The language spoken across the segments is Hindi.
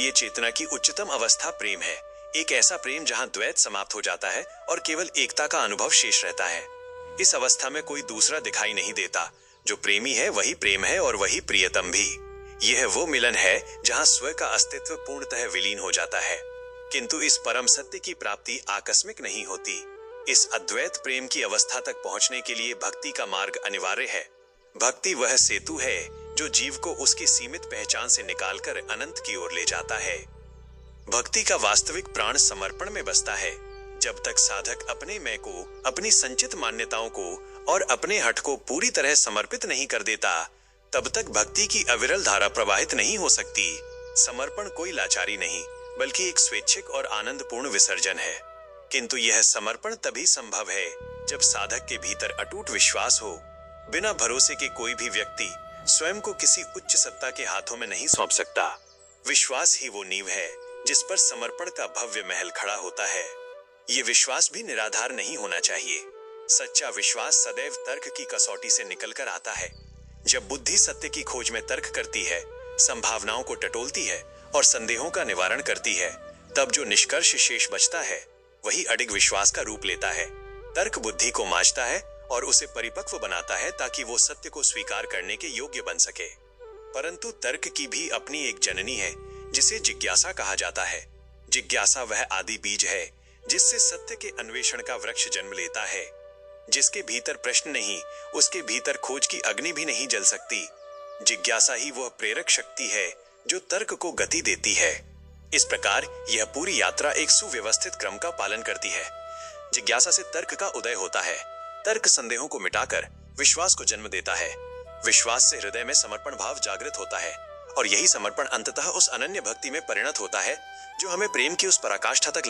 ईश्वरीय चेतना की उच्चतम अवस्था प्रेम है। एक ऐसा प्रेम जहां द्वैत समाप्त हो जाता है और केवल एकता का अनुभव शेष रहता है। इस अवस्था में कोई दूसरा दिखाई नहीं देता। जो प्रेमी है वही प्रेम है और वही प्रियतम भी। यह वो मिलन है जहां स्व का अस्तित्व पूर्णतः विलीन हो जाता है। किंतु इस परम सत्य की प्राप्ति आकस्मिक नहीं होती। इस अद्वैत प्रेम की अवस्था तक पहुंचने के लिए भक्ति का मार्ग अनिवार्य है। भक्ति वह सेतु है जो जीव को उसकी सीमित पहचान से निकालकर अनंत की ओर ले जाता है। भक्ति का वास्तविक प्राण समर्पण में बसता है। जब तक साधक अपने मैं को, अपनी संचित मान्यताओं को और अपने हठ को पूरी तरह समर्पित नहीं कर देता, तब तक भक्ति की अविरल धारा प्रवाहित नहीं हो सकती। समर्पण कोई लाचारी नहीं, बल्कि एक स्वैच्छिक और आनंदपूर्ण विसर्जन है। किंतु यह समर्पण तभी संभव है जब साधक के भीतर अटूट विश्वास हो। बिना भरोसे के कोई भी व्यक्ति स्वयं को किसी उच्च सत्ता के हाथों में नहीं सौंप सकता। विश्वास ही वो नींव है जिस पर समर्पण का भव्य महल खड़ा होता है। ये विश्वास भी निराधार नहीं होना चाहिए। सच्चा विश्वास सदैव तर्क की कसौटी से निकलकर आता है। जब बुद्धि सत्य की खोज में तर्क करती है, संभावनाओं को टटोलती है और संदेहों का निवारण करती है, तब जो निष्कर्ष शेष बचता है वही अडिग विश्वास का रूप लेता है। तर्क बुद्धि को मांझता है और उसे परिपक्व बनाता है ताकि वो सत्य को स्वीकार करने के योग्य बन सके। परंतु तर्क की भी अपनी एक जननी है जिसे जिज्ञासा कहा जाता है। जिज्ञासा वह आदि बीज है जिससे सत्य के अन्वेषण का वृक्ष जन्म लेता है। जिसके भीतर प्रश्न नहीं, उसके भीतर खोज की अग्नि भी नहीं जल सकती। जिज्ञासा ही वह प्रेरक शक्ति है जो तर्क को गति देती है। इस प्रकार यह पूरी यात्रा एक सुव्यवस्थित क्रम का पालन करती है। जिज्ञासा से तर्क का उदय होता है। तर्क संदेहों को मिटाकर विश्वास को जन्म देता है। विश्वास से हृदय में समर्पण भाव जागृत होता है और यही समर्पण अंततः उस अनन्य भक्ति में परिणत होता है जो हमें प्रेम की उस पराकाष्ठा तक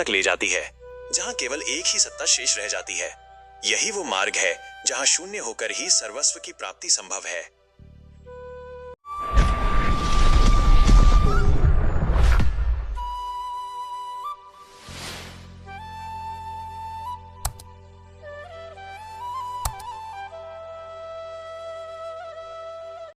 ले जाती है। जहां केवल एक ही सत्ता शेष रह जाती है। यही वो मार्ग है जहां शून्य होकर ही सर्वस्व की प्राप्ति संभव है।